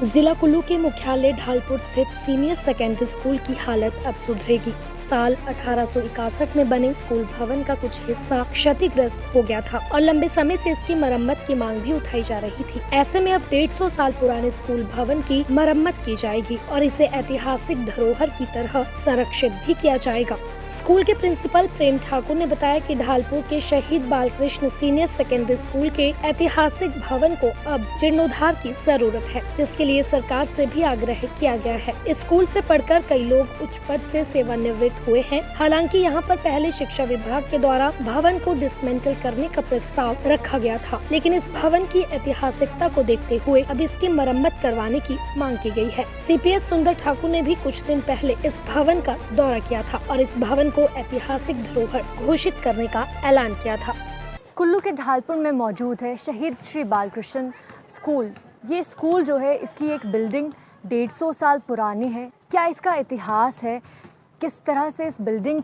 जिला कुल्लू के मुख्यालय ढालपुर स्थित सीनियर सेकेंडरी स्कूल की हालत अब सुधरेगी। साल 1861 में बने स्कूल भवन का कुछ हिस्सा क्षतिग्रस्त हो गया था और लंबे समय से इसकी मरम्मत की मांग भी उठाई जा रही थी। ऐसे में अब 150 साल पुराने स्कूल भवन की मरम्मत की जाएगी और इसे ऐतिहासिक धरोहर की तरह संरक्षित भी किया जाएगा। स्कूल के प्रिंसिपल प्रेम ठाकुर ने बताया कि ढालपुर के शहीद बालकृष्ण सीनियर सेकेंडरी स्कूल के ऐतिहासिक भवन को अब जीर्णोद्धार की जरूरत है, जिसके लिए सरकार से भी आग्रह किया गया है। इस स्कूल से पढ़कर कई लोग उच्च पद से सेवानिवृत्त हुए हैं। हालांकि यहाँ पर पहले शिक्षा विभाग के द्वारा भवन को डिसमेंटल करने का प्रस्ताव रखा गया था, लेकिन इस भवन की ऐतिहासिकता को देखते हुए अब इसकी मरम्मत करवाने की मांग की गई है। CPS सुंदर ठाकुर ने भी कुछ दिन पहले इस भवन का दौरा किया था और इस भवन को ऐतिहासिक धरोहर घोषित करने का ऐलान किया था। कुल्लू के ढालपुर में मौजूद है शहीद श्री बालकृष्ण स्कूल। ये स्कूल जो है, इसकी एक बिल्डिंग 150 साल पुरानी है। क्या इसका इतिहास है, किस तरह से इस बिल्डिंग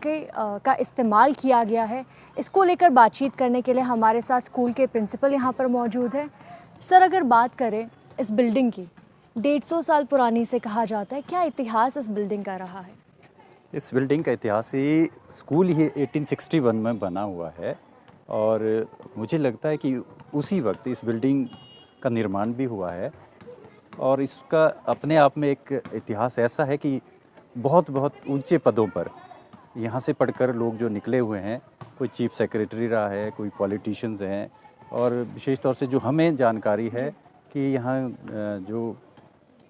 का इस्तेमाल किया गया है, इसको लेकर बातचीत करने के लिए हमारे साथ स्कूल के प्रिंसिपल यहाँ पर मौजूद है। सर, अगर बात करें इस बिल्डिंग की, 150 साल पुरानी से कहा जाता है, क्या इतिहास इस बिल्डिंग का रहा है? इस बिल्डिंग का इतिहास ही स्कूल ही 1861 में बना हुआ है और मुझे लगता है कि उसी वक्त इस बिल्डिंग का निर्माण भी हुआ है और इसका अपने आप में एक इतिहास ऐसा है कि बहुत बहुत ऊंचे पदों पर यहाँ से पढ़कर लोग जो निकले हुए हैं, कोई चीफ सेक्रेटरी रहा है, कोई पॉलिटिशियंस हैं और विशेष तौर से जो हमें जानकारी है कि यहाँ जो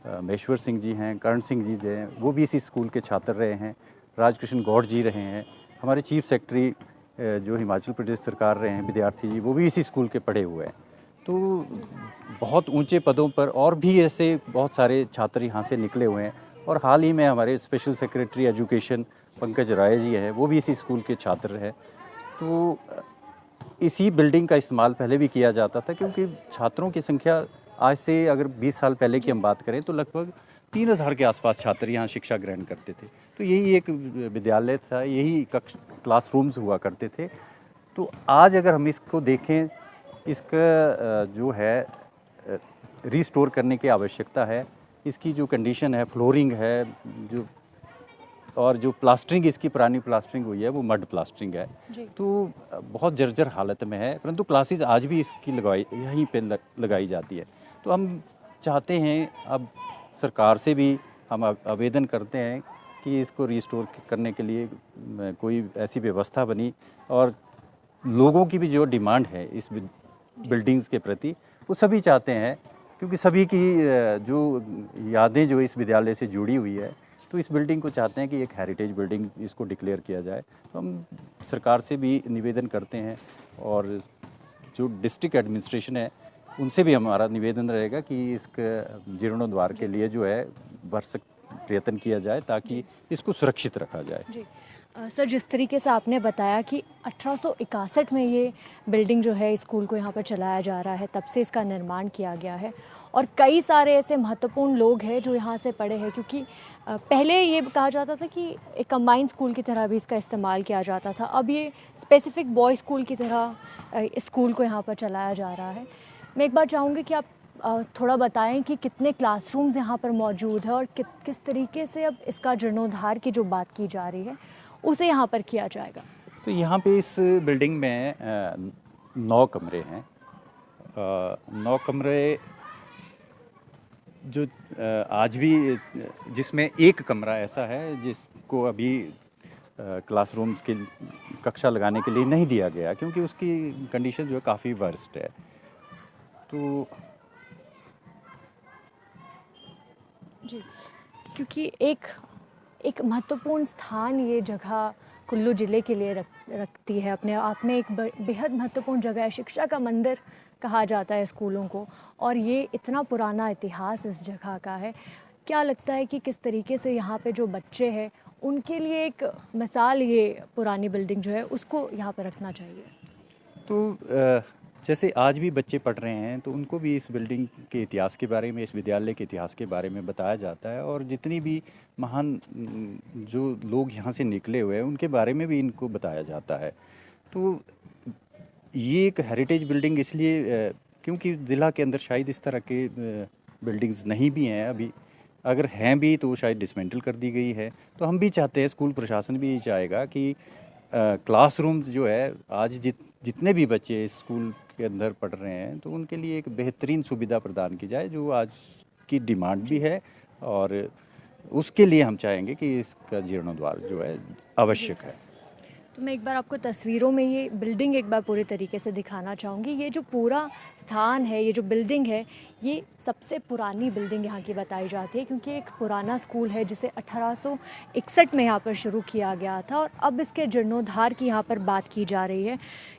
महेश्वर सिंह जी हैं, कर्ण सिंह जी हैं, वो भी इसी स्कूल के छात्र रहे हैं, राजकृष्ण गौड़ जी रहे हैं, हमारे चीफ सेक्रेटरी जो हिमाचल प्रदेश सरकार रहे हैं विद्यार्थी जी, वो भी इसी स्कूल के पढ़े हुए हैं। तो बहुत ऊंचे पदों पर और भी ऐसे बहुत सारे छात्र यहाँ से निकले हुए हैं और हाल ही में हमारे special secretary education Pankaj Rai ji हैं, वो भी इसी स्कूल के छात्र हैं। तो इसी बिल्डिंग का इस्तेमाल पहले भी किया जाता था क्योंकि छात्रों की संख्या आज से अगर 20 साल पहले की हम बात करें तो लगभग 3000 के आसपास छात्र यहाँ शिक्षा ग्रहण करते थे। तो यही एक विद्यालय था, यही क्लासरूम्स हुआ करते थे। तो आज अगर हम इसको देखें, इसका जो है रिस्टोर करने की आवश्यकता है। इसकी जो कंडीशन है, फ्लोरिंग है जो, और जो प्लास्टरिंग इसकी पुरानी प्लास्टरिंग हुई है वो मड प्लास्टरिंग है, तो बहुत जर्जर हालत में है, परंतु क्लासेस आज भी इसकी यहीं पे लगाई जाती है। तो हम चाहते हैं, अब सरकार से भी हम आवेदन करते हैं कि इसको रिस्टोर करने के लिए कोई ऐसी व्यवस्था बनी और लोगों की भी जो डिमांड है इस बिल्डिंग्स के प्रति, वो सभी चाहते हैं क्योंकि सभी की जो यादें जो इस विद्यालय से जुड़ी हुई है, तो इस बिल्डिंग को चाहते हैं कि एक हेरिटेज बिल्डिंग इसको डिक्लेयर किया जाए। तो हम सरकार से भी निवेदन करते हैं और जो डिस्ट्रिक्ट एडमिनिस्ट्रेशन है उनसे भी हमारा निवेदन रहेगा कि इसके जीर्णोद्धार के लिए जो है भरसक प्रयत्न किया जाए ताकि इसको सुरक्षित रखा जाए। जी सर, जिस तरीके से आपने बताया कि 1861 में ये बिल्डिंग जो है स्कूल को यहाँ पर चलाया जा रहा है, तब से इसका निर्माण किया गया है और कई सारे ऐसे महत्वपूर्ण लोग हैं जो यहाँ से पढ़े हैं, क्योंकि पहले ये कहा जाता था कि एक कंबाइंड स्कूल की तरह भी इसका इस्तेमाल किया जाता था। अब ये स्पेसिफिक बॉय स्कूल की तरह स्कूल को यहाँ पर चलाया जा रहा है। मैं एक बार चाहूँगी कि आप थोड़ा बताएं कि कितने क्लासरूम्स यहाँ पर मौजूद है और किस तरीके से अब इसका जीर्णोद्धार की जो बात की जा रही है उसे यहाँ पर किया जाएगा। तो यहाँ पे इस बिल्डिंग में 9 कमरे हैं। 9 कमरे जो आज भी, जिसमें एक कमरा ऐसा है जिसको अभी क्लासरूम्स की कक्षा लगाने के लिए नहीं दिया गया क्योंकि उसकी कंडीशन जो है काफ़ी वर्स्ट है। तो जी, क्योंकि एक महत्वपूर्ण स्थान ये जगह कुल्लू ज़िले के लिए रखती है, अपने आप में एक बेहद महत्वपूर्ण जगह है। शिक्षा का मंदिर कहा जाता है स्कूलों को और ये इतना पुराना इतिहास इस जगह का है। क्या लगता है कि किस तरीके से यहाँ पे जो बच्चे हैं उनके लिए एक मिसाल ये पुरानी बिल्डिंग जो है उसको यहाँ पर रखना चाहिए? तो जैसे आज भी बच्चे पढ़ रहे हैं तो उनको भी इस बिल्डिंग के इतिहास के बारे में, इस विद्यालय के इतिहास के बारे में बताया जाता है और जितनी भी महान जो लोग यहाँ से निकले हुए हैं उनके बारे में भी इनको बताया जाता है। तो ये एक हेरिटेज बिल्डिंग इसलिए क्योंकि ज़िला के अंदर शायद इस तरह के बिल्डिंग्स नहीं भी हैं अभी, अगर हैं भी तो शायद डिसमेंटल कर दी गई है। तो हम भी चाहते हैं, स्कूल प्रशासन भी चाहेगा कि क्लासरूम्स जो है आज जितने भी बच्चे इस स्कूल के अंदर पढ़ रहे हैं तो उनके लिए एक बेहतरीन सुविधा प्रदान की जाए, जो आज की डिमांड भी है, और उसके लिए हम चाहेंगे कि इसका जीर्णोद्धार जो है आवश्यक है। तो मैं एक बार आपको तस्वीरों में ये बिल्डिंग एक बार पूरी तरीके से दिखाना चाहूँगी। ये जो पूरा स्थान है, ये जो बिल्डिंग है, ये सबसे पुरानी बिल्डिंग यहाँ की बताई जाती है, क्योंकि एक पुराना स्कूल है जिसे 1861 में यहाँ पर शुरू किया गया था, और अब इसके जीर्णोद्धार की यहाँ पर बात की जा रही है,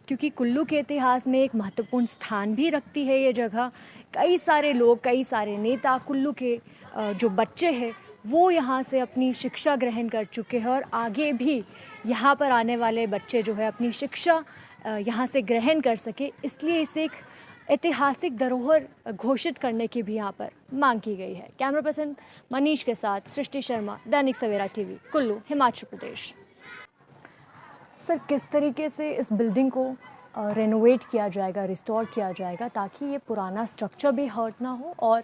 क्योंकि कुल्लू के इतिहास में एक महत्वपूर्ण स्थान भी रखती है ये जगह। कई सारे लोग, कई सारे नेता, कुल्लू के जो बच्चे हैं वो यहाँ से अपनी शिक्षा ग्रहण कर चुके हैं, और आगे भी यहाँ पर आने वाले बच्चे जो है अपनी शिक्षा यहाँ से ग्रहण कर सके, इसलिए इसे एक ऐतिहासिक धरोहर घोषित करने की भी यहाँ पर मांग की गई है। कैमरा पर्सन मनीष के साथ सृष्टि शर्मा, दैनिक सवेरा टीवी, कुल्लू, हिमाचल प्रदेश। सर, किस तरीके से इस बिल्डिंग को रेनोवेट किया जाएगा, रिस्टोर किया जाएगा, ताकि ये पुराना स्ट्रक्चर भी हर्ट ना हो, और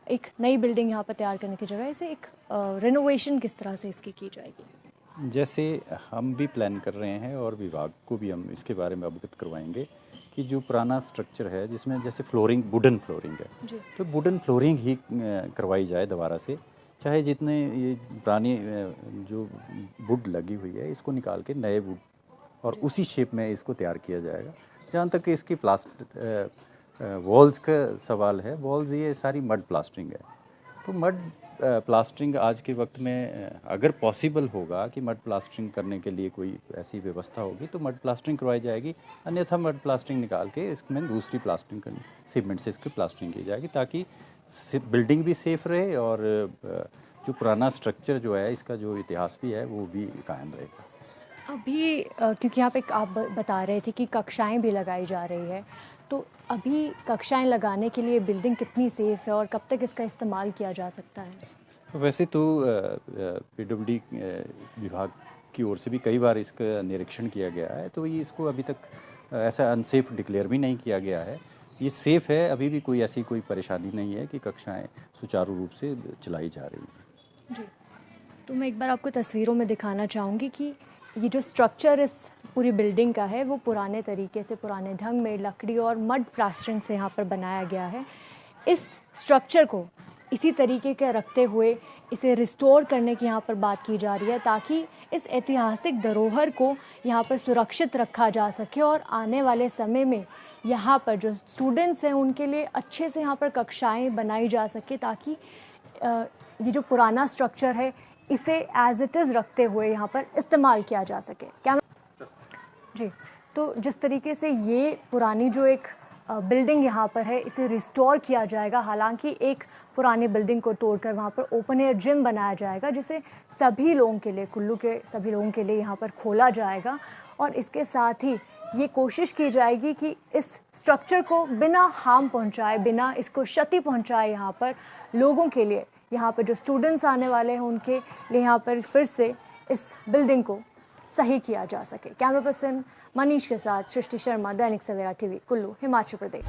एक नई बिल्डिंग यहाँ पर तैयार करने की जगह इसे एक रेनोवेशन किस तरह से इसकी की जाएगी? जैसे हम भी प्लान कर रहे हैं और विभाग को भी हम इसके बारे में अवगत करवाएंगे कि जो पुराना स्ट्रक्चर है जिसमें जैसे फ्लोरिंग, वुडन फ्लोरिंग है, तो वुडन फ्लोरिंग ही करवाई जाए दोबारा से, चाहे जितने ये पुरानी जो वुड लगी हुई है इसको निकाल के नए वुड और उसी शेप में इसको तैयार किया जाएगा। जहाँ तक इसकी वॉल्स का सवाल है, वॉल्स ये सारी मड प्लास्टरिंग है, तो मड प्लास्टरिंग आज के वक्त में अगर पॉसिबल होगा कि मड प्लास्टरिंग करने के लिए कोई ऐसी व्यवस्था होगी तो मड प्लास्टरिंग करवाई जाएगी, अन्यथा मड प्लास्टरिंग निकाल के इसमें दूसरी प्लास्टरिंग करनी, सीमेंट से इसकी प्लास्टरिंग की जाएगी, ताकि बिल्डिंग भी सेफ रहे और जो पुराना स्ट्रक्चर जो है इसका जो इतिहास भी है वो भी कायम रहेगा। अभी क्योंकि यहाँ पे आप बता रहे थे कि कक्षाएं भी लगाई जा रही है, तो अभी कक्षाएं लगाने के लिए बिल्डिंग कितनी सेफ़ है और कब तक इसका इस्तेमाल किया जा सकता है? वैसे तो पीडब्ल्यूडी विभाग की ओर से भी कई बार इसका निरीक्षण किया गया है, तो ये इसको अभी तक ऐसा अनसेफ डिक्लेयर भी नहीं किया गया है। ये सेफ़ है, अभी भी कोई ऐसी कोई परेशानी नहीं है कि कक्षाएं सुचारू रूप से चलाई जा रही हैं। जी, तो मैं एक बार आपको तस्वीरों में दिखाना चाहूँगी कि ये जो स्ट्रक्चर इस पूरी बिल्डिंग का है वो पुराने तरीके से, पुराने ढंग में लकड़ी और मड प्लास्टरिंग से यहाँ पर बनाया गया है। इस स्ट्रक्चर को इसी तरीके का रखते हुए इसे रिस्टोर करने की यहाँ पर बात की जा रही है, ताकि इस ऐतिहासिक धरोहर को यहाँ पर सुरक्षित रखा जा सके और आने वाले समय में यहाँ पर जो स्टूडेंट्स हैं उनके लिए अच्छे से यहाँ पर कक्षाएं बनाई जा सके, ताकि ये जो पुराना स्ट्रक्चर है इसे एज इट इज़ रखते हुए यहाँ पर इस्तेमाल किया जा सके। क्या जी, तो जिस तरीके से ये पुरानी जो एक बिल्डिंग यहाँ पर है इसे रिस्टोर किया जाएगा, हालांकि एक पुरानी बिल्डिंग को तोड़कर वहाँ पर ओपन एयर जिम बनाया जाएगा, जिसे सभी लोगों के लिए, कुल्लू के सभी लोगों के लिए यहाँ पर खोला जाएगा, और इसके साथ ही ये कोशिश की जाएगी कि इस स्ट्रक्चर को बिना हार्म पहुँचाए, बिना इसको क्षति पहुँचाए, यहाँ पर लोगों के लिए, यहाँ पर जो स्टूडेंट्स आने वाले हैं उनके लिए यहाँ पर फिर से इस बिल्डिंग को सही किया जा सके। कैमरा पर्सन मनीष के साथ सृष्टि शर्मा, दैनिक सवेरा टीवी, कुल्लू, हिमाचल प्रदेश।